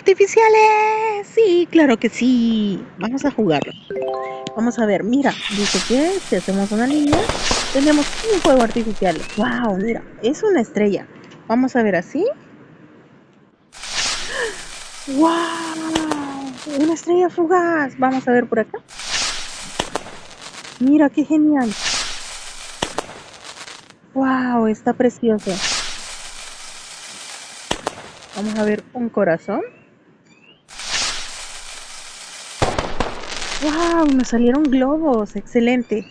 artificiales! Sí, claro que sí. Vamos a jugarlo. Vamos a ver, mira, dice que si hacemos una línea, tenemos un fuego artificial. ¡Wow! Mira, es una estrella. Vamos a ver así. ¡Wow! Una estrella fugaz. Vamos a ver por acá. Mira, qué genial. ¡Wow! Está precioso. Vamos a ver un corazón. ¡Wow! Nos salieron globos. Excelente.